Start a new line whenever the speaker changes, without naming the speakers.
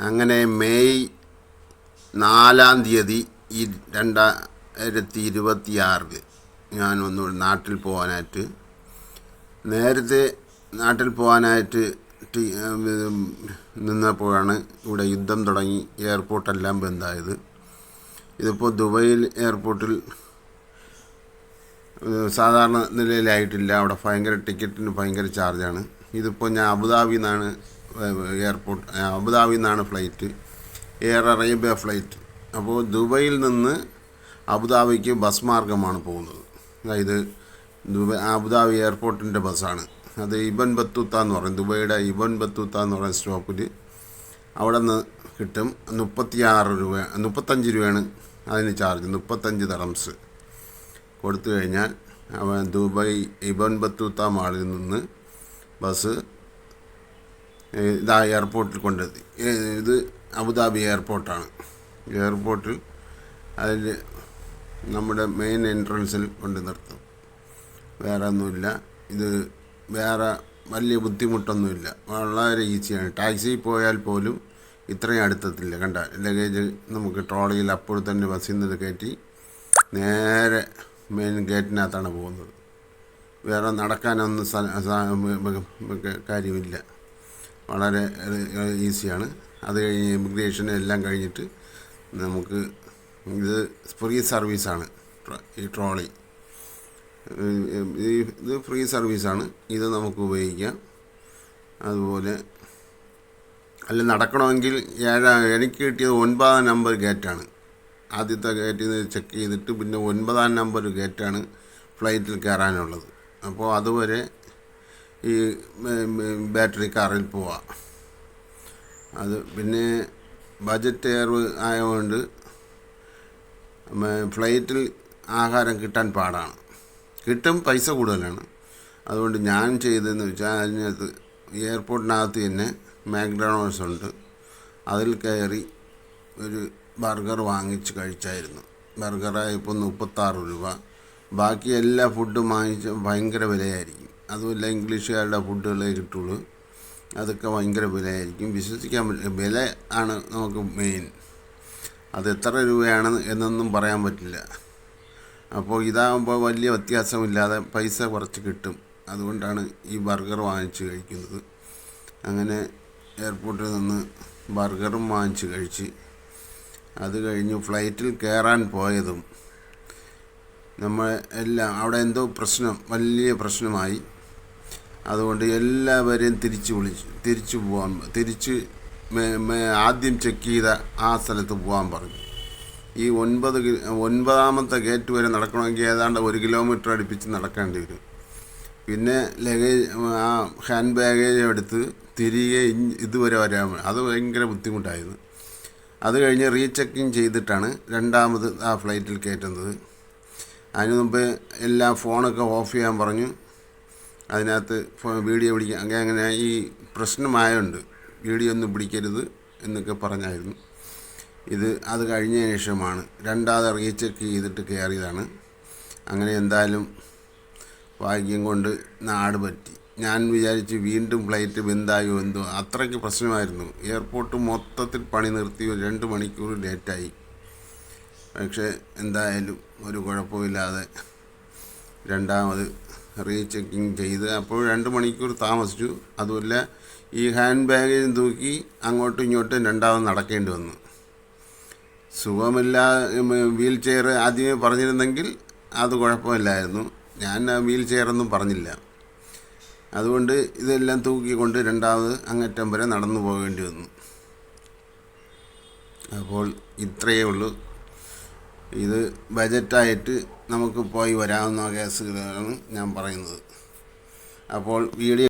അങ്ങനെ മെയ് 4 ഈ 2026 ഞാൻ ഒന്ന് നാട്ടിൽ പോകാനായിട്ട് നേരത്തെ നാട്ടിൽ പോകാനായിട്ട് നിന്നപ്പോഴാണ് ഇവിടെ യുദ്ധം തുടങ്ങി എയർപോർട്ടെല്ലാം ബന്ധായത്. ഇതിപ്പോൾ ദുബൈയിൽ എയർപോർട്ടിൽ സാധാരണ നിലയിലായിട്ടില്ല. അവിടെ ടിക്കറ്റിന് ഭയങ്കര ചാർജാണ്. ഇതിപ്പോൾ ഞാൻ അബുദാബിയിൽ നിന്നാണ് ഫ്ലൈറ്റ്, എയർ അറേബ്യ ഫ്ലൈറ്റ്. അപ്പോൾ ദുബൈയിൽ നിന്ന് അബുദാബിക്ക് ബസ് മാർഗമാണ് പോകുന്നത്. അതായത് അബുദാബി എയർപോർട്ടിൻ്റെ ബസ്സാണ്. അത് ഇബൻ ബത്തൂത്ത എന്ന് പറയും. ദുബൈയുടെ ഇബൻ ബത്തൂത്ത എന്ന് പറയുന്ന സ്റ്റോപ്പിൽ അവിടെ നിന്ന് കിട്ടും. 35 രൂപയാണ് അതിന് ചാർജ്. 35 ദിർഹംസ് കൊടുത്തു കഴിഞ്ഞാൽ ദുബൈ ഇബൻ ബത്തൂത്ത മാളിൽ നിന്ന് ബസ് എയർപോർട്ടിൽ കൊണ്ടെത്തി. ഇത് അബുദാബി എയർപോർട്ടാണ്. എയർപോർട്ടിൽ അതിൽ നമ്മുടെ മെയിൻ എൻട്രൻസിൽ കൊണ്ട് നിർത്തും. വേറെ ഒന്നുമില്ല. ഇത് വേറെ വലിയ ബുദ്ധിമുട്ടൊന്നുമില്ല. വളരെ ഈസിയാണ്. ടാക്സിയിൽ പോയാൽ പോലും ഇത്രയും അടുത്തെത്തില്ല. കണ്ട ലഗേജ് നമുക്ക് ട്രോളിയിൽ അപ്പോൾ തന്നെ ബസ്സിൽ നിന്ന് കയറ്റി നേരെ മെയിൻ ഗേറ്റിനകത്താണ് പോകുന്നത്. വേറെ നടക്കാനൊന്നും കാര്യമില്ല. വളരെ ഈസിയാണ്. അത് കഴിഞ്ഞ് ഇമിഗ്രേഷൻ എല്ലാം കഴിഞ്ഞിട്ട് നമുക്ക് ഇത് ഫ്രീ സർവീസാണ്. ഈ ട്രോളി ഇത് ഫ്രീ സർവീസാണ്. ഇത് നമുക്ക് ഉപയോഗിക്കാം. അതുപോലെ അല്ല നടക്കണമെങ്കിൽ എനിക്ക് കിട്ടിയത് 9 നമ്പർ ഗേറ്റാണ്. ആദ്യത്തെ ഗേറ്റിൽ നിന്ന് ചെക്ക് ചെയ്തിട്ട് പിന്നെ 9 നമ്പർ ഗേറ്റാണ് ഫ്ലൈറ്റിൽ കയറാനുള്ളത്. അപ്പോൾ അതുവരെ ഈ ബാറ്ററി കാറിൽ പോവാം. അത് പിന്നെ ബജറ്റ് എയർ ആയതുകൊണ്ട് ഫ്ലൈറ്റിൽ ആഹാരം കിട്ടാൻ പാടാണ്. കിട്ടും, പൈസ കൂടുതലാണ്. അതുകൊണ്ട് ഞാൻ ചെയ്തതെന്ന് വെച്ചാൽ അതിനകത്ത് എയർപോർട്ടിനകത്ത് തന്നെ മാക്ഡൊണാൾഡ്സ് ഉണ്ട്. അതിൽ കയറി ഒരു ബർഗർ വാങ്ങിച്ച് കഴിച്ചായിരുന്നു. ബർഗറായപ്പോൾ 36 രൂപ. ബാക്കി എല്ലാ ഫുഡും വാങ്ങിച്ച് ഭയങ്കര വിലയായിരിക്കും. അതുമല്ല ഇംഗ്ലീഷുകാരുടെ ഫുഡുകളേ കിട്ടുള്ളൂ. അതൊക്കെ ഭയങ്കര വിലയായിരിക്കും. വിശ്വസിക്കാൻ പറ്റില്ല. വില ആണ് നമുക്ക് മെയിൻ. അത് എത്ര രൂപയാണ് എന്നൊന്നും പറയാൻ പറ്റില്ല. അപ്പോൾ ഇതാകുമ്പോൾ വലിയ വ്യത്യാസമില്ലാതെ പൈസ കുറച്ച് കിട്ടും. അതുകൊണ്ടാണ് ഈ ബർഗർ വാങ്ങിച്ച് കഴിക്കുന്നത്. അങ്ങനെ എയർപോർട്ടിൽ നിന്ന് ബർഗറും വാങ്ങിച്ച് കഴിച്ച് അത് കഴിഞ്ഞ് ഫ്ലൈറ്റിൽ കയറാൻ പോയതും നമ്മൾ എല്ലാം അവിടെ എന്തോ വലിയ പ്രശ്നമായി. അതുകൊണ്ട് എല്ലാവരെയും തിരിച്ച് ആദ്യം ചെക്ക് ചെയ്ത ആ സ്ഥലത്ത് പോകാൻ പറഞ്ഞു. ഈ 9ാമത്തെ ഗേറ്റ് വരെ നടക്കണമെങ്കിൽ ഏതാണ്ട് 1 കിലോമീറ്റർ അടുപ്പിച്ച് നടക്കേണ്ടി വരും. പിന്നെ ലഗേജ് ഹാൻഡ് ബാഗേജ് എടുത്ത് തിരികെ ഇതുവരെ വരാൻ അത് ഭയങ്കര ബുദ്ധിമുട്ടായിരുന്നു. അത് കഴിഞ്ഞ് റീചെക്കിങ് ചെയ്തിട്ടാണ് രണ്ടാമത് ആ ഫ്ലൈറ്റിൽ കയറ്റുന്നത്. അതിന് മുമ്പ് എല്ലാ ഫോണൊക്കെ ഓഫ് ചെയ്യാൻ പറഞ്ഞു. അതിനകത്ത് വീഡിയോ പിടിക്കാൻ അങ്ങനെ ഈ പ്രശ്നമായുണ്ട്. വീഡിയോ ഒന്നും പിടിക്കരുത് എന്നൊക്കെ പറഞ്ഞായിരുന്നു. അത് കഴിഞ്ഞതിന് ശേഷമാണ് രണ്ടാമത് റീചെക്ക് ചെയ്തിട്ട് കയറിയതാണ്. അങ്ങനെ എന്തായാലും ഭാഗ്യം കൊണ്ട് നാട് പറ്റി. ഞാൻ വിചാരിച്ച് വീണ്ടും ഫ്ലൈറ്റ് ബന്ധായോ എന്തോ, അത്രയ്ക്ക് പ്രശ്നമായിരുന്നു. എയർപോർട്ട് മൊത്തത്തിൽ പണി നിർത്തി 2 മണിക്കൂർ ലേറ്റായി. പക്ഷേ എന്തായാലും ഒരു കുഴപ്പമില്ലാതെ രണ്ടാമത് റീചെക്കിങ് ചെയ്ത് അപ്പോൾ 2 മണിക്കൂർ താമസിച്ചു. അതുമല്ല ഈ ഹാൻഡ് ബാഗേജും തൂക്കി അങ്ങോട്ടും ഇങ്ങോട്ടും രണ്ടാമത് നടക്കേണ്ടി വന്നു. സുഖമില്ലാതെ വീൽ ചെയർ ആദ്യമേ പറഞ്ഞിരുന്നെങ്കിൽ അത് കുഴപ്പമില്ലായിരുന്നു. ഞാൻ വീൽ ചെയറൊന്നും പറഞ്ഞില്ല. അതുകൊണ്ട് ഇതെല്ലാം തൂക്കിക്കൊണ്ട് രണ്ടാമത് അങ്ങറ്റം വരെ നടന്നു പോകേണ്ടി വന്നു. അപ്പോൾ ഇത്രയേ ഉള്ളൂ. ഇത് ബജറ്റായിട്ട് നമുക്ക് പോയി വരാവുന്ന കേസുകളാണ് ഞാൻ പറയുന്നത്. അപ്പോൾ വീഡിയോ